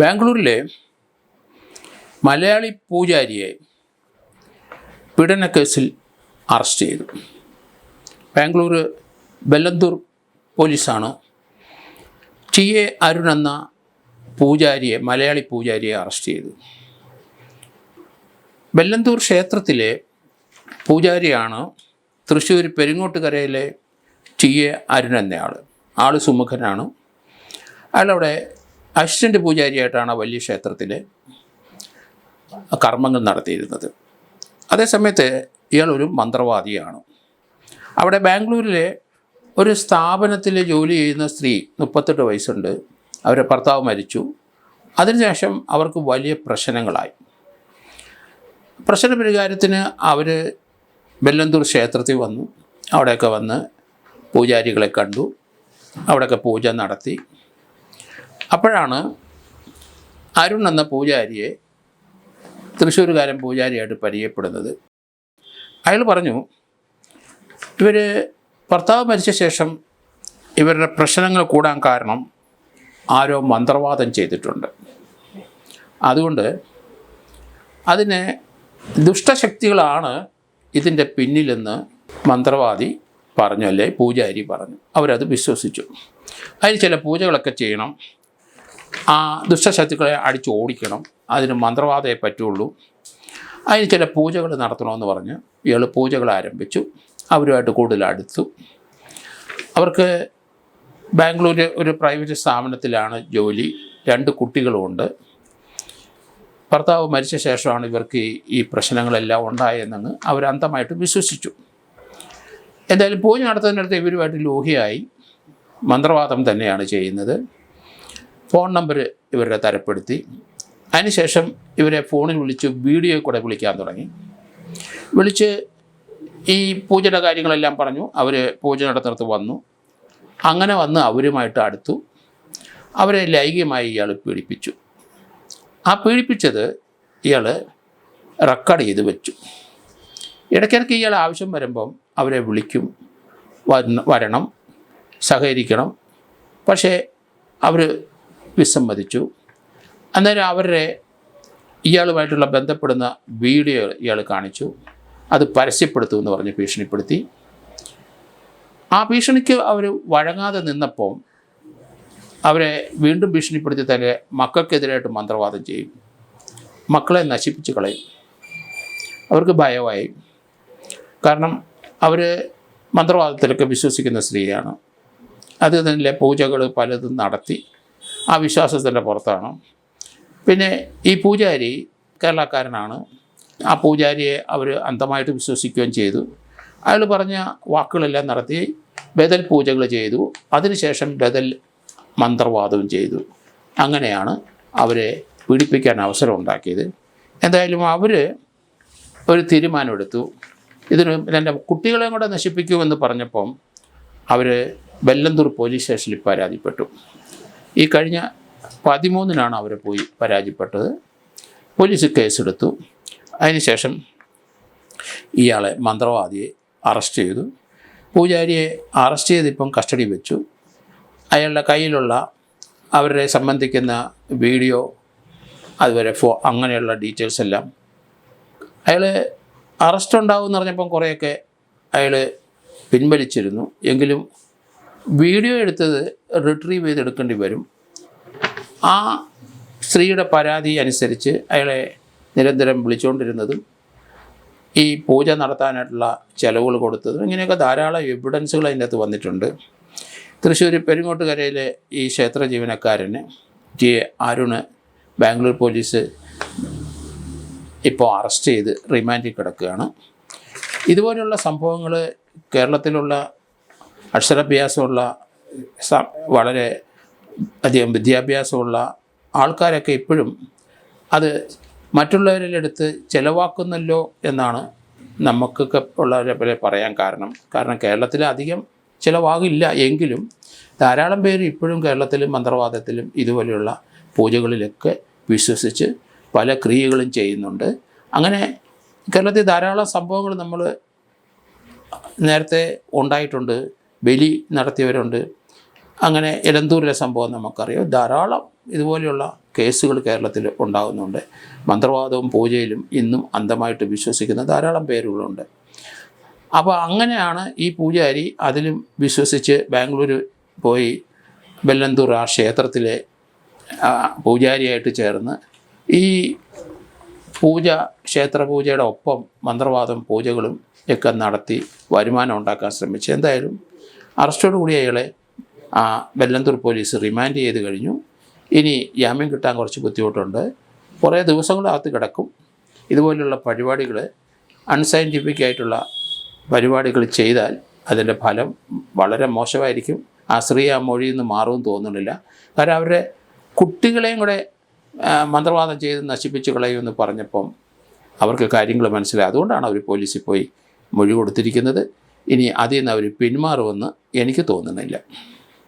ബാംഗ്ലൂരിലെ മലയാളി പൂജാരിയെ പീഡനക്കേസിൽ അറസ്റ്റ് ചെയ്തു. ബാംഗ്ലൂർ ബെല്ലന്തൂർ പോലീസാണ് ടി.എ. അരുൺ എന്ന പൂജാരിയെ, മലയാളി പൂജാരിയെ അറസ്റ്റ് ചെയ്തു. ബെല്ലന്തൂർ ക്ഷേത്രത്തിലെ പൂജാരിയാണ് തൃശ്ശൂർ പെരിങ്ങോട്ടുകരയിലെ ടി.എ. അരുൺ എന്നയാൾ. ആൾ സുമുഖനാണ്. അയാളവിടെ അസിസ്റ്റൻ്റ് പൂജാരിയായിട്ടാണ് വലിയ ക്ഷേത്രത്തിലെ കർമ്മങ്ങൾ നടത്തിയിരുന്നത്. അതേസമയത്ത് ഇയാളൊരു മന്ത്രവാദിയാണ്. അവിടെ ബാംഗ്ലൂരിലെ ഒരു സ്ഥാപനത്തിൽ ജോലി ചെയ്യുന്ന സ്ത്രീ, 38 വയസ്സുണ്ട്. അവരുടെ ഭർത്താവ് മരിച്ചു. അതിനുശേഷം അവർക്ക് വലിയ പ്രശ്നങ്ങളായി. പ്രശ്ന പരിഹാരത്തിന് അവർ ബെല്ലന്തൂർ ക്ഷേത്രത്തിൽ വന്നു. അവിടെയൊക്കെ വന്ന് പൂജാരികളെ കണ്ടു. അവിടെയൊക്കെ പൂജ നടത്തി. അപ്പോഴാണ് അരുൺ എന്ന പൂജാരിയെ തൃശ്ശൂർകാരൻ പൂജാരിയായിട്ട് പരിചയപ്പെടുന്നത്. അയാൾ പറഞ്ഞു, ഇവർ ഭർത്താവ് മരിച്ച ശേഷം ഇവരുടെ പ്രശ്നങ്ങൾ കൂടാൻ കാരണം ആരോ മന്ത്രവാദം ചെയ്തിട്ടുണ്ട്. അതുകൊണ്ട് അതിന് ദുഷ്ടശക്തികളാണ് ഇതിൻ്റെ പിന്നിലെന്ന് മന്ത്രവാദി പറഞ്ഞു, അല്ലേ പൂജാരി പറഞ്ഞു. അവരത് വിശ്വസിച്ചു. അതിന് ചില പൂജകളൊക്കെ ചെയ്യണം, ആ ദുഷ്ടശക്തികളെ അടിച്ച് ഓടിക്കണം, അതിന് മന്ത്രവാദമേ പറ്റുള്ളൂ, അതിന് ചില പൂജകൾ നടത്തണമെന്ന് പറഞ്ഞ് ഇയാൾ പൂജകൾ ആരംഭിച്ചു. അവരുമായിട്ട് കൂടുതൽ അടുത്തു. അവർക്ക് ബാംഗ്ലൂർ ഒരു പ്രൈവറ്റ് സ്ഥാപനത്തിലാണ് ജോലി. 2 കുട്ടികളുമുണ്ട്. ഭർത്താവ് മരിച്ച ശേഷമാണ് ഇവർക്ക് ഈ പ്രശ്നങ്ങളെല്ലാം ഉണ്ടായതെന്ന് അവർ അന്ധമായിട്ട് വിശ്വസിച്ചു. എന്തായാലും പൂജ നടത്തുന്നിടത്ത് ഇവരുമായിട്ട് ലോഹിയായി. മന്ത്രവാദം തന്നെയാണ് ചെയ്യുന്നത്. ഫോൺ നമ്പർ ഇവരുടെ തരപ്പെടുത്തി. അതിനുശേഷം ഇവരെ ഫോണിൽ വിളിച്ച് വീഡിയോ കൂടെ വിളിക്കാൻ തുടങ്ങി. വിളിച്ച് ഈ പൂജയുടെ കാര്യങ്ങളെല്ലാം പറഞ്ഞു. അവർ പൂജ നടത്തുന്നിടത്ത് വന്നു. അങ്ങനെ വന്ന് അവരുമായിട്ട് അടുത്തു. അവരെ ലൈംഗികമായി ഇയാൾ പീഡിപ്പിച്ചു. ആ പീഡിപ്പിച്ചത് ഇയാൾ റെക്കോർഡ് ചെയ്ത് വെച്ചു. ഇടയ്ക്കിടയ്ക്ക് ഇയാൾ ആവശ്യം വരുമ്പം അവരെ വിളിക്കും, വരണം, സഹകരിക്കണം. പക്ഷേ അവർ വിസമ്മതിച്ചു. അന്നേരം അവരുടെ ഇയാളുമായിട്ടുള്ള ബന്ധപ്പെടുന്ന വീഡിയോ ഇയാൾ കാണിച്ചു. അത് പരസ്യപ്പെടുത്തുമെന്ന് പറഞ്ഞ് ഭീഷണിപ്പെടുത്തി. ആ ഭീഷണിക്ക് അവർ വഴങ്ങാതെ നിന്നപ്പോൾ അവരെ വീണ്ടും ഭീഷണിപ്പെടുത്തി തന്നെ മക്കൾക്കെതിരായിട്ട് മന്ത്രവാദം ചെയ്യും, മക്കളെ നശിപ്പിച്ച് കളയും. അവർക്ക് ഭയമായി. കാരണം അവർ മന്ത്രവാദത്തിലൊക്കെ വിശ്വസിക്കുന്ന സ്ത്രീയാണ്. അത് തന്നെ പൂജകൾ പലതും നടത്തി. ആ വിശ്വാസത്തിൻ്റെ പുറത്താണ്. പിന്നെ ഈ പൂജാരി കേരളക്കാരനാണ്. ആ പൂജാരിയെ അവർ അന്ധമായിട്ട് വിശ്വസിക്കുകയും ചെയ്തു. അയാൾ പറഞ്ഞ വാക്കുകളെല്ലാം നടത്തി ബദൽ പൂജകൾ ചെയ്തു. അതിനുശേഷം ബദൽ മന്ത്രവാദവും ചെയ്തു. അങ്ങനെയാണ് അവരെ പീഡിപ്പിക്കാൻ അവസരം ഉണ്ടാക്കിയത്. എന്തായാലും അവർ ഒരു തീരുമാനമെടുത്തു. ഇതിന് എൻ്റെ കുട്ടികളെയും കൂടെ നശിപ്പിക്കുമെന്ന് പറഞ്ഞപ്പം അവർ ബെല്ലന്തൂർ പോലീസ് സ്റ്റേഷനിൽ പരാതിപ്പെട്ടു. ഈ കഴിഞ്ഞ 13-നാണ് അവർ പോയി പരാതിപ്പെട്ടത്. പോലീസ് കേസെടുത്തു. അതിനുശേഷം ഇയാളെ, മന്ത്രവാദിയെ അറസ്റ്റ് ചെയ്തു. പൂജാരിയെ അറസ്റ്റ് ചെയ്തിപ്പം കസ്റ്റഡി വെച്ചു. അയാളുടെ കയ്യിലുള്ള അവരെ സംബന്ധിക്കുന്ന വീഡിയോ, അതുവരെ അങ്ങനെയുള്ള ഡീറ്റെയിൽസ് എല്ലാം അയാൾ അറസ്റ്റ് ഉണ്ടാകുമെന്ന് പറഞ്ഞപ്പം കുറേയൊക്കെ അയാൾ പിൻവലിച്ചിരുന്നു. എങ്കിലും വീഡിയോ എടുത്തത് റിട്രീവ് ചെയ്തെടുക്കേണ്ടി വരും. ആ സ്ത്രീയുടെ പരാതി അനുസരിച്ച് അയാളെ നിരന്തരം വിളിച്ചുകൊണ്ടിരുന്നതും ഈ പൂജ നടത്താനായിട്ടുള്ള ചിലവുകൾ കൊടുത്തതും ഇങ്ങനെയൊക്കെ ധാരാളം എവിഡൻസുകൾ അതിൻ്റെ അകത്ത് വന്നിട്ടുണ്ട്. തൃശ്ശൂർ പെരിങ്ങോട്ടുകരയിലെ ഈ ക്ഷേത്ര ജീവനക്കാരന് ടി.എ. അരുണ് ബാംഗ്ലൂർ പോലീസ് ഇപ്പോൾ അറസ്റ്റ് ചെയ്ത് റിമാൻഡിൽ കിടക്കുകയാണ്. ഇതുപോലെയുള്ള സംഭവങ്ങൾ കേരളത്തിലുള്ള അക്ഷരാഭ്യാസമുള്ള, വളരെ അധികം വിദ്യാഭ്യാസമുള്ള ആൾക്കാരൊക്കെ ഇപ്പോഴും അത് മറ്റുള്ളവരിലെടുത്ത് ചിലവാക്കുന്നല്ലോ എന്നാണ് നമുക്കൊക്കെ ഉള്ളവരെ പോലെ പറയാൻ കാരണം. കേരളത്തിൽ അധികം ചിലവാകില്ല എങ്കിലും ധാരാളം പേര് ഇപ്പോഴും കേരളത്തിലും മന്ത്രവാദത്തിലും ഇതുപോലെയുള്ള പൂജകളിലൊക്കെ വിശ്വസിച്ച് പല ക്രിയകളും ചെയ്യുന്നുണ്ട്. അങ്ങനെ കേരളത്തിൽ ധാരാളം സംഭവങ്ങൾ നമ്മൾ നേരത്തെ ഉണ്ടായിട്ടുണ്ട്. ബലി നടത്തിയവരുണ്ട്. അങ്ങനെ എലന്തൂരിലെ സംഭവം നമുക്കറിയാം. ധാരാളം ഇതുപോലെയുള്ള കേസുകൾ കേരളത്തിൽ ഉണ്ടാകുന്നുണ്ട്. മന്ത്രവാദവും പൂജയിലും ഇന്നും അന്ധമായിട്ട് വിശ്വസിക്കുന്ന ധാരാളം പേരുകളുണ്ട്. അപ്പോൾ അങ്ങനെയാണ് ഈ പൂജാരി അതിലും വിശ്വസിച്ച് ബാംഗ്ലൂർ പോയി ബെല്ലന്തൂർ ആ ക്ഷേത്രത്തിലെ പൂജാരിയായിട്ട് ചേർന്ന് ഈ ക്ഷേത്രപൂജയുടെ ഒപ്പം മന്ത്രവാദം പൂജകളും ഒക്കെ നടത്തി വരുമാനം ഉണ്ടാക്കാൻ ശ്രമിച്ചു. എന്തായാലും അറസ്റ്റോടുകൂടി അയാളെ ബെല്ലന്തൂർ പോലീസ് റിമാൻഡ് ചെയ്ത് കഴിഞ്ഞു. ഇനി ജാമ്യം കിട്ടാൻ കുറച്ച് ബുദ്ധിമുട്ടുണ്ട്. കുറേ ദിവസങ്ങളകത്ത് കിടക്കും. ഇതുപോലുള്ള പരിപാടികൾ, അൺസയൻറ്റിഫിക് ആയിട്ടുള്ള പരിപാടികൾ ചെയ്താൽ അതിൻ്റെ ഫലം വളരെ മോശമായിരിക്കും. ആ സ്ത്രീ ആ മൊഴിയിൽ നിന്ന് മാറുമെന്ന് തോന്നുന്നില്ല. കാരണം അവരുടെ കുട്ടികളെയും കൂടെ മന്ത്രവാദം ചെയ്ത് നശിപ്പിച്ച് കളയുമെന്ന് പറഞ്ഞപ്പം അവർക്ക് കാര്യങ്ങൾ മനസ്സിലായി. അതുകൊണ്ടാണ് അവർ പോലീസിൽ പോയി മൊഴി കൊടുത്തിരിക്കുന്നത്. ഇനി അതിൽ നിന്ന് അവർ പിന്മാറുമെന്ന് എനിക്ക് തോന്നുന്നില്ല.